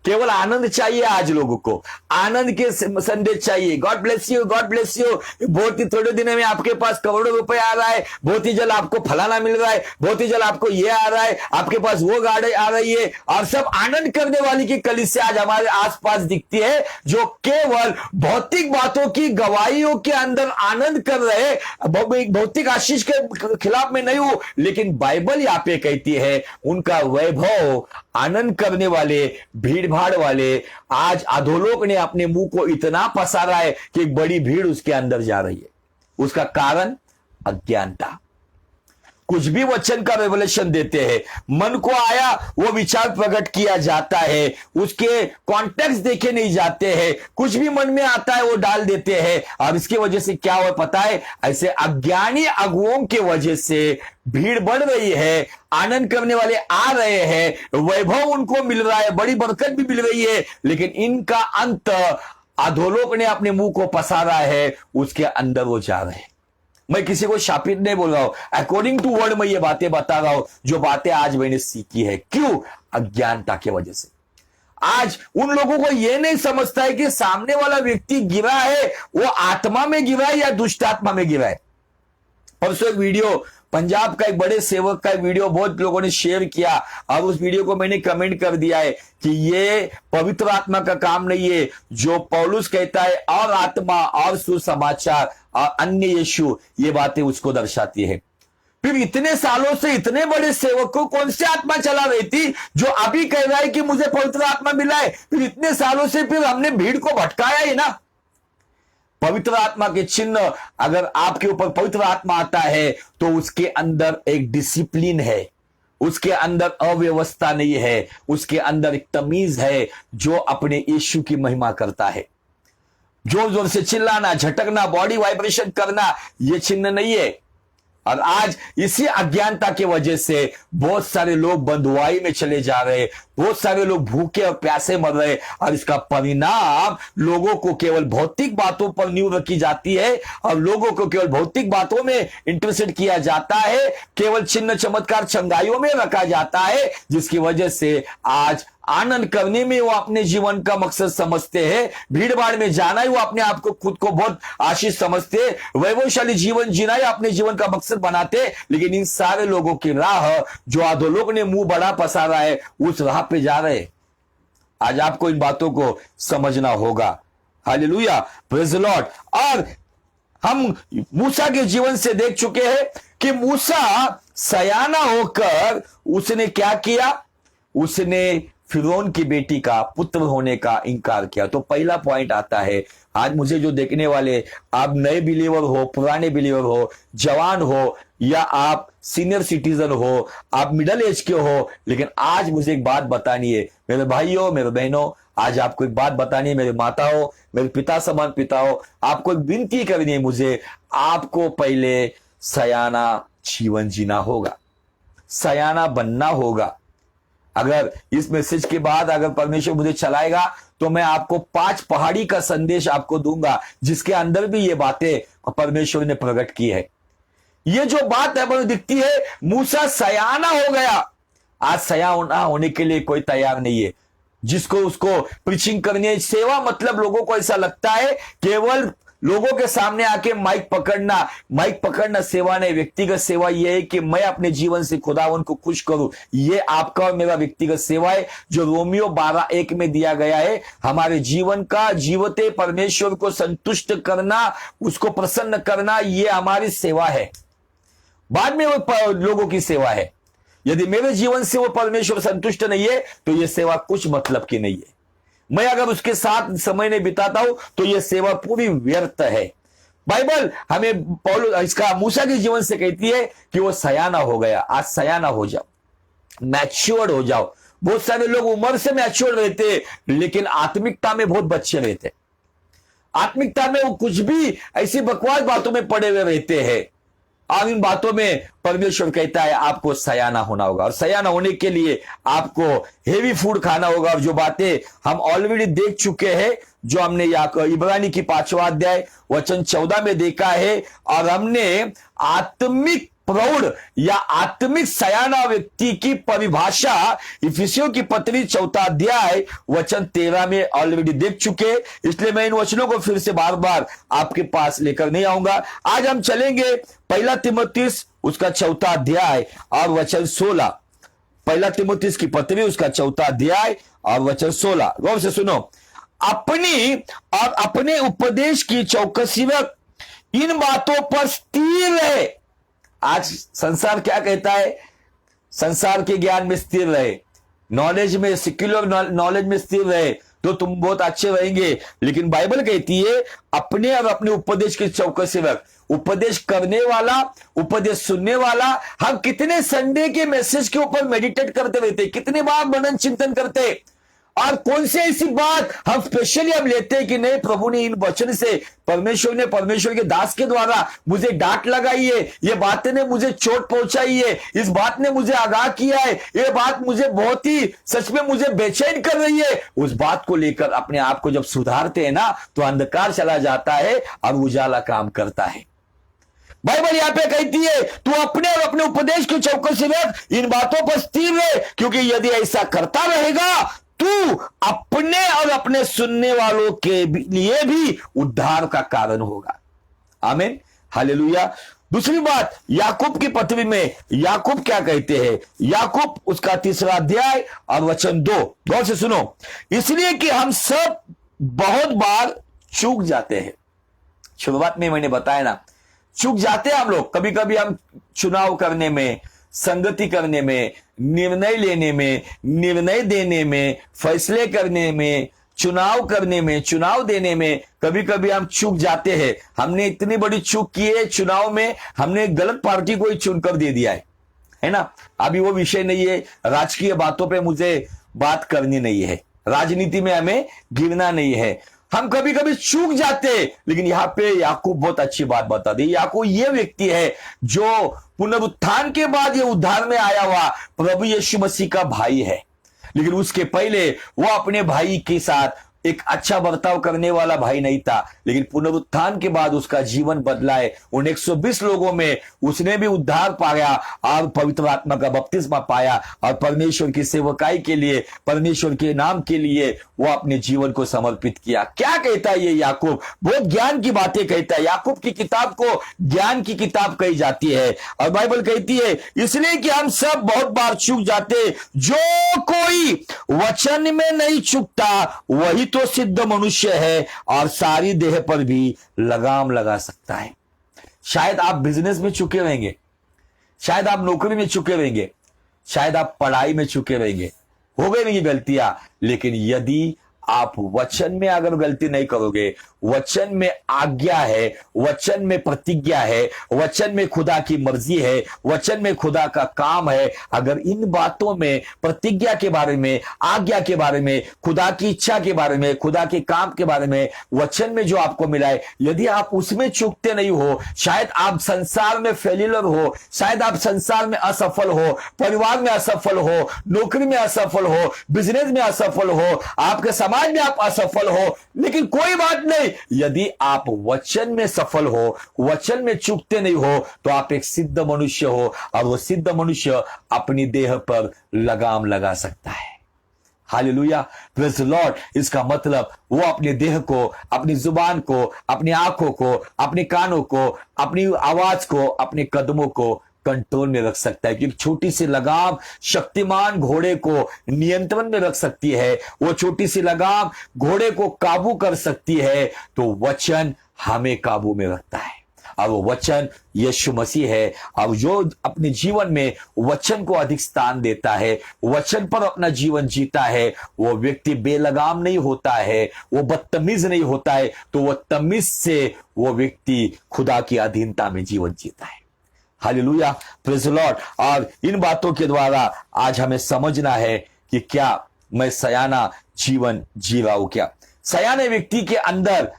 केवल आनंद चाहिए आज लोगों को, आनंद के संदेश चाहिए। God bless you, God bless you. बहुत ही थोड़े दिनों में आपके पास करोड़ों रुपए आ रहा है, बहुत ही जल्द आपको फलाना मिल रहा है, बहुत ही जल्द आपको ये आ रहा है, आपके पास वो गाड़ी आ रही है। और सब आनंद करने वाली की कलीसिया आज हमारे आसपास दिखती है, जो केवल भौतिक बातों की गवाहियों के अंदर आनंद कर रहे। भौतिक आशीष के खिलाफ में नहीं हूं, लेकिन बाइबल यहां पे कहती है उनका वैभव, आनंद करने वाले, भीड़ भाड़ वाले, आज अधोलोक ने अपने मुंह को इतना पसारा है कि एक बड़ी भीड़ उसके अंदर जा रही है। उसका कारण अज्ञानता। कुछ भी वचन का रेवलेशन देते हैं, मन को आया वो विचार प्रकट किया जाता है, उसके कॉन्टेक्स्ट देखे नहीं जाते हैं, कुछ भी मन में आता है वो डाल देते हैं। और इसकी वजह से क्या हुआ पता है? ऐसे अज्ञानी अगुओं के वजह से भीड़ बढ़ रही है, आनंद करने वाले आ रहे हैं, वैभव उनको मिल रहा है, बड़ी बरकत भी मिल रही है, लेकिन इनका अंत अधोलोक ने अपने मुंह को पसारा है, उसके अंदर वो जा रहे हैं। मैं किसी को शापित नहीं बोल रहा हूं, अकॉर्डिंग टू वर्ड मैं ये बातें बता रहा हूं, जो बातें आज मैंने सीखी है। क्यों? अज्ञानता की वजह से। आज उन लोगों को यह नहीं समझता है कि सामने वाला व्यक्ति गिरा है, वो आत्मा में गिरा है या दुष्ट आत्मा में गिरा है। परसों एक वीडियो, पंजाब का एक बड़े सेवक का वीडियो बहुत लोगों ने शेयर किया, और उस वीडियो को मैंने कमेंट कर दिया है कि ये पवित्र आत्मा का काम नहीं है। जो पौलुस कहता है, और आत्मा और सुसमाचार और अन्य यीशु, ये बातें उसको दर्शाती है। फिर इतने सालों से इतने बड़े सेवक को कौन सी आत्मा चला रही थी जो अभी कह रहा है कि मुझे पवित्र आत्मा मिला है? फिर इतने सालों से फिर हमने भीड़ को भटकाया ही ना। पवित्र आत्मा के चिन्ह, अगर आपके ऊपर पवित्र आत्मा आता है तो उसके अंदर एक डिसिप्लिन है, उसके अंदर अव्यवस्था नहीं है, उसके अंदर एक तमीज है जो अपने यीशु की महिमा करता है। जोर जोर से चिल्लाना, झटकना, बॉडी वाइब्रेशन करना, यह चिन्ह नहीं है। और आज इसी अज्ञानता की वजह से बहुत सारे लोग बंधुआई में चले जा रहे, बहुत सारे लोग भूखे और प्यासे मर रहे, और इसका परिणाम लोगों को केवल भौतिक बातों पर नींव रखी जाती है और लोगों को केवल भौतिक बातों में इंटरेस्टेड किया जाता है, केवल चिन्ह चमत्कार चंगाइयों में रखा जाता है, जिसकी वजह से आज आनंद करने में वो अपने जीवन का मकसद समझते हैं, भीड़ भाड़ में जाना ही वो अपने आप को खुद को बहुत आशीष समझते, वैभवशाली जीवन जीना ही अपने जीवन का मकसद बनाते। लेकिन इन सारे लोगों की राह जो अधोलोक ने मुंह बड़ा पसारा है, उस राह पे जा रहे। आज आपको इन बातों को समझना होगा। Hallelujah, praise the Lord. और हम मूसा के जीवन से देख चुके हैं कि मूसा सयाना होकर उसने क्या किया, उसने फिरौन की बेटी का पुत्र होने का इंकार किया। तो पहला पॉइंट आता है, आज मुझे जो देखने वाले, आप नए बिलीवर हो, पुराने बिलीवर हो, जवान हो या आप सीनियर सिटीजन हो, आप मिडिल एज के हो, लेकिन आज मुझे एक बात बतानी है मेरे भाइयों, मेरे बहनों, आज आपको एक बात बतानी है, मेरे माता हो, मेरे पिता समान पिता हो, आपको एक विनती करनी है मुझे, आपको पहले सयाना जीवन जीना होगा, सयाना बनना होगा। अगर इस मैसेज के बाद अगर परमेश्वर मुझे चलाएगा तो मैं आपको 5 पहाड़ी का संदेश आपको दूंगा, जिसके अंदर भी ये बातें परमेश्वर ने प्रकट की है। ये जो बात है दिखती है, मूसा सयाना हो गया। आज सयाना होने के लिए कोई तैयार नहीं है, जिसको उसको प्रीचिंग करनी है। सेवा मतलब लोगों को ऐसा लगता है केवल लोगों के सामने आके माइक पकड़ना सेवा नहीं। व्यक्तिगत सेवा यह है कि मैं अपने जीवन से खुदावन को खुश करूं। यह आपका और मेरा व्यक्तिगत सेवा है, जो रोमियो 12:1 में दिया गया है। हमारे जीवन का जीवते परमेश्वर को संतुष्ट करना, उसको प्रसन्न करना, यह हमारी सेवा है। बाद में वो लोगों की सेवा है। यदि मेरे जीवन से वो परमेश्वर संतुष्ट नहीं है तो यह सेवा कुछ मतलब की नहीं है। मैं अगर उसके साथ समय नहीं बिताता हूं तो यह सेवा पूरी व्यर्थ है। बाइबल हमें इसका मूसा के जीवन से कहती है कि वो सयाना हो गया। आज सयाना हो जाओ, मैच्योर्ड हो जाओ। बहुत सारे लोग उम्र से मैच्योर्ड रहते, लेकिन आत्मिकता में बहुत बच्चे रहते। आत्मिकता में वो कुछ भी ऐसी बकवास बातों में पड़े हुए रहते हैं। और इन बातों में परमेश्वर कहता है आपको सयाना होना होगा, और सयाना होने के लिए आपको हेवी फूड खाना होगा। और जो बातें हम ऑलरेडी देख चुके हैं, जो हमने इब्रानी की 5वां अध्याय वचन 14 में देखा है, और हमने आत्मिक प्रौढ़ या आत्मिक सयाना व्यक्ति की परिभाषा इफिसियों की पत्री 4 अध्याय वचन 13 में ऑलरेडी देख चुके। इसलिए मैं इन वचनों को फिर से बार बार आपके पास लेकर नहीं आऊंगा। आज हम चलेंगे 1 तीमुथियुस उसका 4 अध्याय और वचन 16। 1 तीमुथियुस की पत्री उसका 4 अध्याय और वचन 16, गौर से सुनो। अपनी और अपने उपदेश की चौकसी में इन बातों पर स्थिर रहे। आज संसार क्या कहता है? संसार के ज्ञान में स्थिर रहे, नॉलेज में, सेक्युलर नॉलेज में स्थिर रहे तो तुम बहुत अच्छे रहेंगे। लेकिन बाइबल कहती है अपने और अपने उपदेश की चौकसी रख। उपदेश करने वाला, उपदेश सुनने वाला, हम कितने संडे के मैसेज के ऊपर मेडिटेट करते रहते, कितने बार मनन चिंतन करते, और कौन सी ऐसी बात हम स्पेशली हम लेते हैं कि नहीं, प्रभु ने इन वचन से, परमेश्वर के दास के द्वारा मुझे डांट लगाई है, ये बातें ने मुझे चोट पहुंचाई है, इस बात ने मुझे आगाह किया है, ये बात मुझे बहुत ही सच में मुझे बेचैन कर रही है। उस बात को लेकर अपने आप को जब सुधारते हैं ना, तो अंधकार चला जाता है और उजाला काम करता है। बाइबल यहां पे कहती है तू अपने और अपने उपदेश की चौकसी रख, इन बातों पर स्थिर रहे, क्योंकि यदि ऐसा करता रहेगा तू अपने और अपने सुनने वालों के लिए भी उद्धार का कारण होगा। आमीन, हालेलुया। दूसरी बात, याकूब की पत्री में याकूब क्या कहते हैं? याकूब उसका 3 अध्याय और वचन 2, गौर से सुनो। इसलिए कि हम सब बहुत बार चूक जाते हैं। शुरुआत में मैंने बताया ना, चूक जाते हैं हम लोग। कभी कभी हम चुनाव करने में, संगति करने में, निर्णय लेने में, निर्णय देने में, फैसले करने में, चुनाव करने में, चुनाव देने में कभी कभी हम चूक जाते हैं। हमने इतनी बड़ी चूक की है, चुनाव में हमने गलत पार्टी को ही चुनकर दे दिया है। है ना। अभी वो विषय नहीं है, राजकीय बातों पे मुझे बात करनी नहीं है, राजनीति में हमें गिरना नहीं है। हम कभी कभी चूक जाते, लेकिन यहां पे याकूब बहुत अच्छी बात बता दी। याकूब ये व्यक्ति है जो पुनरुत्थान के बाद ये उद्धार में आया हुआ प्रभु यीशु मसीह का भाई है, लेकिन उसके पहले वो अपने भाई के साथ एक अच्छा बर्ताव करने वाला भाई नहीं था। लेकिन पुनरुत्थान के बाद उसका जीवन बदला है। उन 120 लोगों में उसने भी उद्धार पाया और पवित्र आत्मा का बपतिस्मा पाया और परमेश्वर की सेवकाई के लिए, परमेश्वर के नाम के लिए वो अपने जीवन को समर्पित किया। क्या कहता है ये याकूब? बहुत ज्ञान की बातें कहता है। याकूब की किताब को ज्ञान की किताब कही जाती है और बाइबल कहती है इसलिए कि हम सब बहुत बार चूक जाते, जो कोई वचन में नहीं चूकता वही तो सिद्ध मनुष्य है और सारी देह पर भी लगाम लगा सकता है। शायद आप बिजनेस में चुके रहेंगे, शायद आप नौकरी में चुके रहेंगे, शायद आप पढ़ाई में चुके रहेंगे, हो गई नहीं गलतियां, लेकिन यदि आप वचन में अगर गलती नहीं करोगे, वचन में आज्ञा है, वचन में प्रतिज्ञा है, वचन में खुदा की मर्जी है, वचन में खुदा का काम है, अगर इन बातों में, प्रतिज्ञा के बारे में, आज्ञा के बारे में, खुदा की इच्छा के बारे में, खुदा के काम के बारे में वचन में जो आपको मिला है, यदि आप उसमें चूकते नहीं हो, शायद आप संसार में फेल्यूर हो, शायद आप संसार में असफल हो, परिवार में असफल हो, नौकरी में असफल हो, बिजनेस में असफल हो, आपके समाज में आप असफल हो, लेकिन कोई बात नहीं, यदि आप वचन में सफल हो, वचन में चूकते नहीं हो, तो आप एक सिद्ध मनुष्य हो और वो सिद्ध मनुष्य अपनी देह पर लगाम लगा सकता है। Hallelujah, praise the Lord. इसका मतलब वो अपने देह को, अपनी जुबान को, अपनी आंखों को, अपने कानों को, अपनी आवाज को, अपने कदमों को कंट्रोल में रख सकता है, क्योंकि छोटी सी लगाम शक्तिमान घोड़े को नियंत्रण में रख सकती है। वो छोटी सी लगाम घोड़े को काबू कर सकती है। तो वचन हमें काबू में रखता है और वो वचन यीशु मसीह है। और जो अपने जीवन में वचन को अधिक स्थान देता है, वचन पर अपना जीवन जीता है, वो व्यक्ति बेलगाम नहीं होता है, वो बदतमीज नहीं होता है, तो वो तमीज से वो व्यक्ति खुदा की अधीनता में जीवन जीता है। Hallelujah, praise the Lord. और इन बातों के द्वारा आज हमें समझना है कि क्या मैं सयाना जीवन जी रहा हूं। क्या सयाने व्यक्ति के अंदर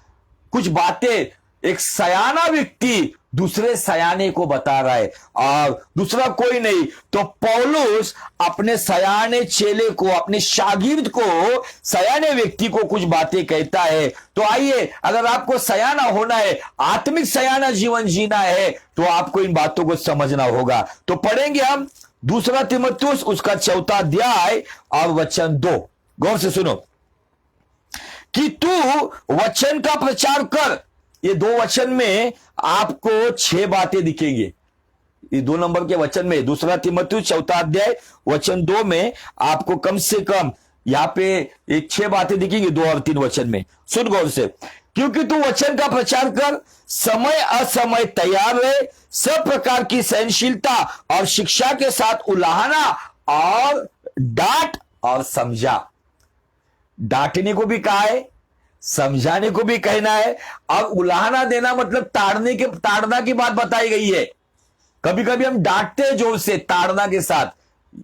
कुछ बातें एक सयाना व्यक्ति दूसरे सयाने को बता रहा है और दूसरा कोई नहीं, तो पौलुस अपने सयाने चेले को, अपने शागिर्द को, सयाने व्यक्ति को कुछ बातें कहता है। तो आइए, अगर आपको सयाना होना है, आत्मिक सयाना जीवन जीना है, तो आपको इन बातों को समझना होगा। तो पढ़ेंगे हम 2 तीमुथियुस उसका 4 अध्याय और वचन 2। गौर से सुनो कि तू वचन का प्रचार कर। ये 2 वचन में आपको 6 बातें दिखेंगी। ये 2 नंबर के वचन में 2 तीमुथियुस 4 अध्याय वचन 2 में आपको कम से कम यहां पे एक 6 बातें दिखेंगी 2 और 3 वचन में। सुन गौर से, क्योंकि तू वचन का प्रचार कर, समय असमय तैयार रहे, सब प्रकार की सहनशीलता और शिक्षा के साथ उलाहना और डांट और समझा। डांटने को भी कहा है, समझाने को भी कहना है, और उलाहना देना मतलब ताड़ना की बात बताई गई है। कभी कभी हम डांटते हैं जोर से ताड़ना के साथ,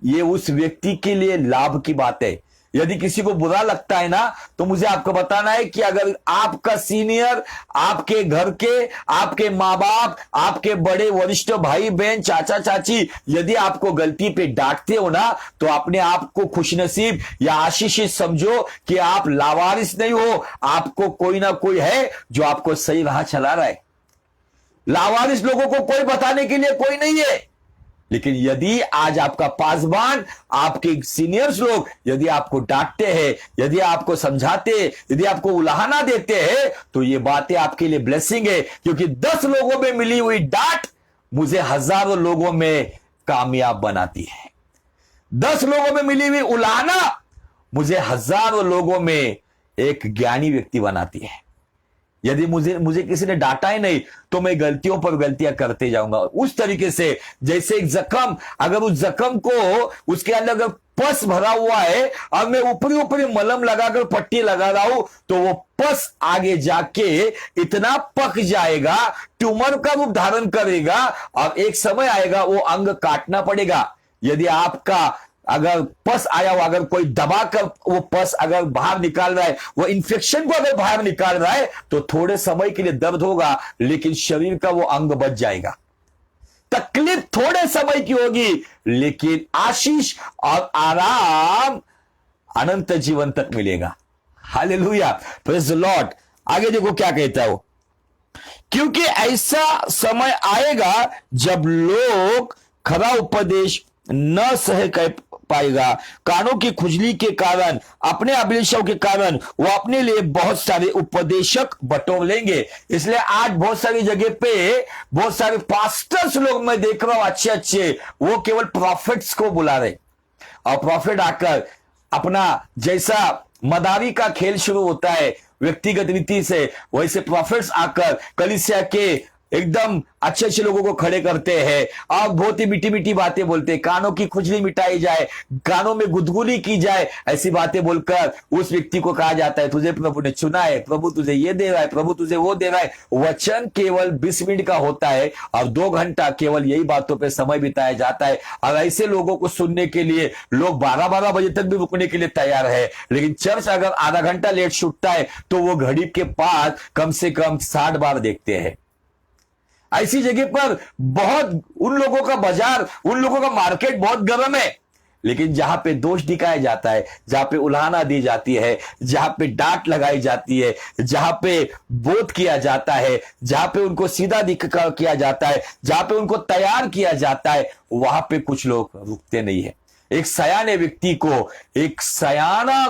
ये उस व्यक्ति के लिए लाभ की बात है। यदि किसी को बुरा लगता है ना, तो मुझे आपको बताना है कि अगर आपका सीनियर, आपके घर के, आपके माँ बाप, आपके बड़े वरिष्ठ भाई बहन, चाचा चाची यदि आपको गलती पे डांटते हो ना, तो अपने आप को खुशनसीब या आशीषित समझो कि आप लावारिस नहीं हो। आपको कोई ना कोई है जो आपको सही राह चला रहा है। लावारिस लोगों को कोई बताने के लिए कोई नहीं है। लेकिन यदि आज आपका पासवान, आपके सीनियर्स लोग यदि आपको डांटते हैं, यदि आपको समझाते हैं, यदि आपको उलाहना देते हैं, तो ये बातें आपके लिए ब्लेसिंग है। क्योंकि 10 लोगों में मिली हुई डांट मुझे हजारों लोगों में कामयाब बनाती है। 10 लोगों में मिली हुई उलाहना मुझे हजारों लोगों में एक ज्ञानी व्यक्ति बनाती है। यदि मुझे किसी ने डांटा ही नहीं, तो मैं गलतियों पर गलतियां करते जाऊंगा। उस तरीके से जैसे एक जख्म, अगर उस जख्म को उसके अंदर अगर पस भरा हुआ है और मैं ऊपरी ऊपरी मलम लगाकर पट्टी लगा रहा हूं, तो वो पस आगे जाके इतना पक जाएगा, ट्यूमर का रूप धारण करेगा और एक समय आएगा वो अंग काटना पड़ेगा। यदि आपका अगर पस आया हुआ, अगर कोई दबा कर वो पस अगर बाहर निकाल रहा है, वो इंफेक्शन को अगर बाहर निकाल रहा है, तो थोड़े समय के लिए दर्द होगा, लेकिन शरीर का वो अंग बच जाएगा। तकलीफ थोड़े समय की होगी, लेकिन आशीष और आराम अनंत जीवन तक मिलेगा। Hallelujah, praise the Lord. आगे देखो क्या कहता है वो, क्योंकि ऐसा समय आएगा जब लोग खरा उपदेश न सह कर पाएगा, कानों की खुजली के कारण, अपने अभिलाषाओं के कारण वो अपने लिए बहुत सारे उपदेशक बटोर लेंगे। इसलिए आज बहुत सारी जगह पे बहुत सारे पास्टर्स लोग मैं देख रहा हूं अच्छे अच्छे, वो केवल प्रॉफिट्स को बुला रहे, और प्रॉफिट आकर अपना जैसा मदारी का खेल शुरू होता है व्यक्तिगत रीति से, वैसे प्रॉफिट्स आकर कलीसिया के एकदम अच्छे अच्छे लोगों को खड़े करते हैं और बहुत ही मीठी मीठी बातें बोलते हैं, कानों की खुजली मिटाई जाए, कानों में गुदगुदी की जाए, ऐसी बातें बोलकर उस व्यक्ति को कहा जाता है तुझे प्रभु ने चुना है, प्रभु तुझे ये दे रहा है, प्रभु तुझे वो दे रहा है। वचन केवल 20 मिनट का होता है और 2 घंटा केवल यही बातों पर समय बिताया जाता है, और ऐसे लोगों को सुनने के लिए लोग 12-12 बजे तक भी रुकने के लिए तैयार है। लेकिन चर्च अगर आधा घंटा लेट छूटता है तो वो घड़ी के पास कम से कम 60 बार देखते हैं। ऐसी जगह पर बहुत उन लोगों का बाजार, उन लोगों का मार्केट बहुत गर्म है, लेकिन जहां पे दोष दिखाया जाता है, जहां पे उल्हाना दी जाती है, जहां पे डांट लगाई जाती है, जहां पे बोध किया जाता है, जहां पे उनको सीधा किया जाता है, जहां पे उनको तैयार किया जाता है, वहां पे कुछ लोग रुकते नहीं है। एक सयाने व्यक्ति को एक सयाना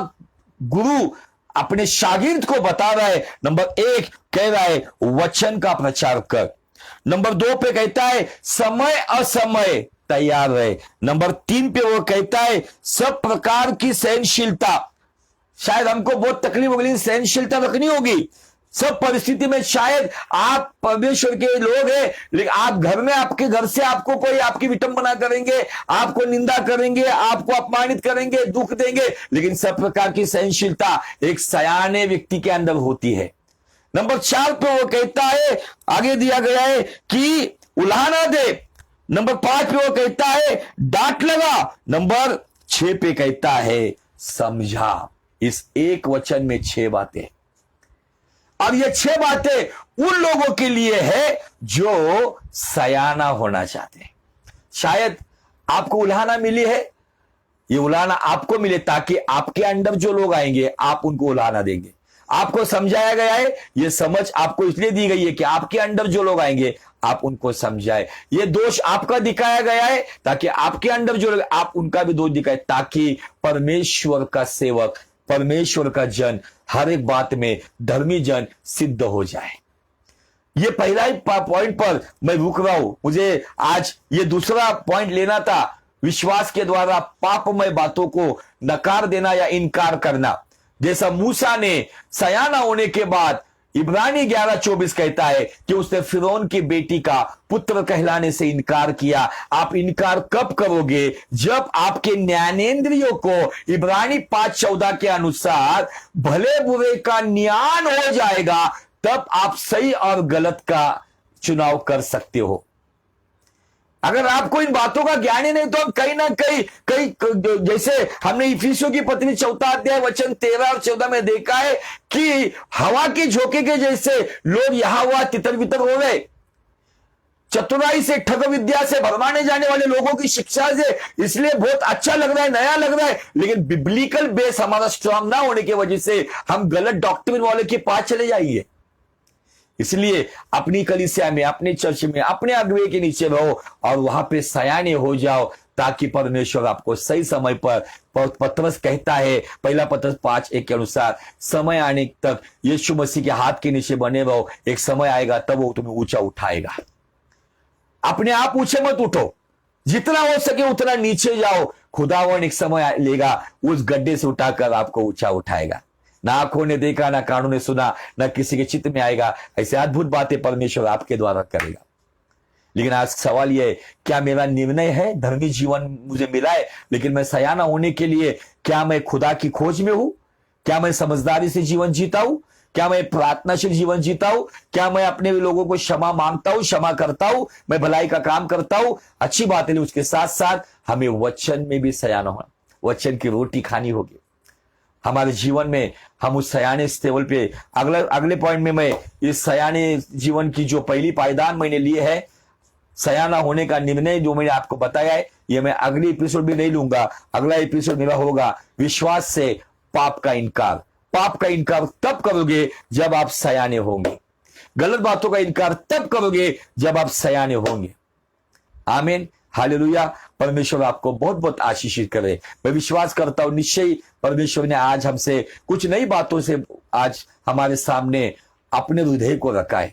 गुरु अपने शागिर्द को बता रहा है, नंबर 1 कह रहा है वचन का प्रचार कर, नंबर 2 पे कहता है समय असमय तैयार रहे, नंबर 3 पे वो कहता है सब प्रकार की सहनशीलता। शायद हमको बहुत तकलीफ होगी, सहनशीलता रखनी होगी सब परिस्थिति में। शायद आप परमेश्वर के लोग हैं, लेकिन आप घर में, आपके घर से आपको कोई आपकी विटंबना करेंगे, आपको निंदा करेंगे, आपको अपमानित करेंगे, दुख देंगे, लेकिन सब प्रकार की सहनशीलता एक सयाने व्यक्ति के अंदर होती है। नंबर 4 पे वो कहता है, आगे दिया गया है कि उल्हाना दे, नंबर 5 पे वो कहता है डांट लगा, नंबर 6 पे कहता है समझा। इस एक वचन में 6 बातें, और ये 6 बातें उन लोगों के लिए है जो सयाना होना चाहते हैं। शायद आपको उल्हाना मिली है, ये उल्हाना आपको मिले ताकि आपके अंदर जो लोग आएंगे आप उनको उल्हाना देंगे। आपको समझाया गया है, ये समझ आपको इसलिए दी गई है कि आपके अंदर जो लोग आएंगे आप उनको समझाए। ये दोष आपका दिखाया गया है ताकि आपके अंदर जो लोग, आप उनका भी दोष दिखाए, ताकि परमेश्वर का सेवक, परमेश्वर का जन हर एक बात में धर्मी जन सिद्ध हो जाए। ये पहला ही पॉइंट पर मैं रुक रहा हूं, मुझे आज ये दूसरा पॉइंट लेना था, विश्वास के द्वारा पापमय बातों को नकार देना या इनकार करना। जैसा मूसा ने सयाना होने के बाद, इब्रानी 11:24 कहता है कि उसने फिरौन की बेटी का पुत्र कहलाने से इनकार किया। आप इनकार कब करोगे? जब आपके ज्ञानेंद्रियों को इब्रानी 5:14 के अनुसार भले बुरे का ज्ञान हो जाएगा, तब आप सही और गलत का चुनाव कर सकते हो। अगर आपको इन बातों का ज्ञान ही नहीं, तो हम कहीं ना कहीं जैसे हमने इफिसियों की पत्री 4 अध्याय वचन 13 और 14 में देखा है कि हवा के झोंके के जैसे लोग यहां हुआ तितर बितर हो गए। चतुराई से, ठग विद्या से भरमाने जाने वाले लोगों की शिक्षा से इसलिए बहुत अच्छा लग रहा है, नया लग रहा है, लेकिन बिब्लिकल बेस हमारा स्ट्रांग ना होने की वजह से हम गलत डॉक्ट्रिन वाले के पास चले जाएंगे। इसलिए अपनी कलीसिया में, अपने चर्च में, अपने अगुवे के नीचे रहो और वहां पे सयाने हो जाओ, ताकि परमेश्वर आपको सही समय पर, पतरस कहता है पहला पतरस 5:1 के अनुसार, समय आने तक यीशु मसीह के हाथ के नीचे बने रहो। एक समय आएगा तब वो तुम्हें ऊंचा उठाएगा। अपने आप ऊंचे मत उठो, जितना हो सके उतना नीचे जाओ। खुदावन एक समय लेगा, उस गड्ढे से उठाकर आपको ऊंचा उठाएगा। ना आंखों ने देखा, ना कानों ने सुना, ना किसी के चित्त में आएगा, ऐसे अद्भुत बातें परमेश्वर आपके द्वारा करेगा। लेकिन आज सवाल यह है, क्या मेरा निर्णय है धर्मी जीवन मुझे मिला है, लेकिन मैं सयाना होने के लिए क्या मैं खुदा की खोज में हूं? क्या मैं समझदारी से जीवन जीता हूं? क्या मैं प्रार्थनाशील जीवन जीता हूं? क्या मैं अपने लोगों को क्षमा मांगता हूं, क्षमा करता हूं, मैं भलाई का काम करता हूं? अच्छी बात है, उसके साथ साथ हमें वचन में भी सयाना होना, वचन की रोटी खानी होगी हमारे जीवन में। हम उस सयाने लेवल पे अगले पॉइंट में मैं इस सयाने जीवन की जो पहली पायदान मैंने लिए है, सयाना होने का निर्णय जो मैंने आपको बताया है, ये मैं अगली एपिसोड में नहीं लूंगा। अगला एपिसोड मेरा होगा विश्वास से पाप का इनकार। पाप का इनकार तब करोगे जब आप सयाने होंगे। गलत बातों का इनकार तब करोगे जब आप सयाने होंगे। आमीन, हालेलुया। परमेश्वर आपको बहुत बहुत आशीषित करे। मैं विश्वास करता हूं निश्चय परमेश्वर ने आज हमसे कुछ नई बातों से आज हमारे सामने अपने हृदय को रखा है।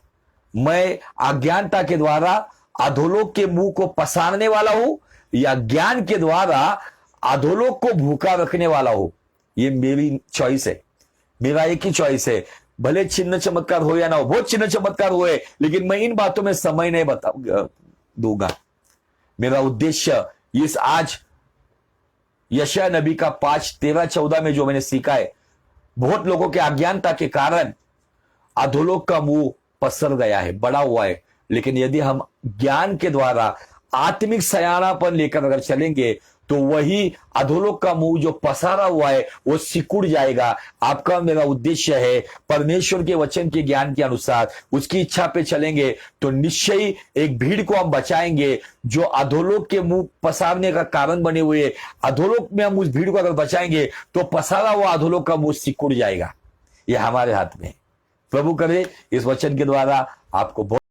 मैं अज्ञानता के द्वारा अधोलोक के मुंह को पसारने वाला हूं या ज्ञान के द्वारा अधोलोक को भूखा रखने वाला हूं, ये मेरी चॉइस है, मेरा एक ही चॉइस है। भले चिन्ह चमत्कार हो या ना हो, बहुत चिन्ह चमत्कार हुए, लेकिन मैं इन बातों में समय नहीं दूंगा। मेरा उद्देश्य इस आज यशायाह नबी का 5:13-14 में जो मैंने सीखा है, बहुत लोगों के अज्ञानता के कारण अधोलोक का मुंह पसर गया है, बड़ा हुआ है। लेकिन यदि हम ज्ञान के द्वारा आत्मिक सयानापन लेकर अगर चलेंगे तो वही अधोलोक का मुंह जो पसारा हुआ है वो सिकुड़ जाएगा। आपका मेरा उद्देश्य है परमेश्वर के वचन के ज्ञान के अनुसार उसकी इच्छा पे चलेंगे तो निश्चय ही एक भीड़ को हम बचाएंगे जो अधोलोक के मुंह पसारने का कारण बने हुए। अधोलोक में हम उस भीड़ को अगर बचाएंगे तो पसारा हुआ अधोलोक का मुंह सिकुड़ जाएगा। यह हमारे हाथ में है। प्रभु करे इस वचन के द्वारा आपको बहुत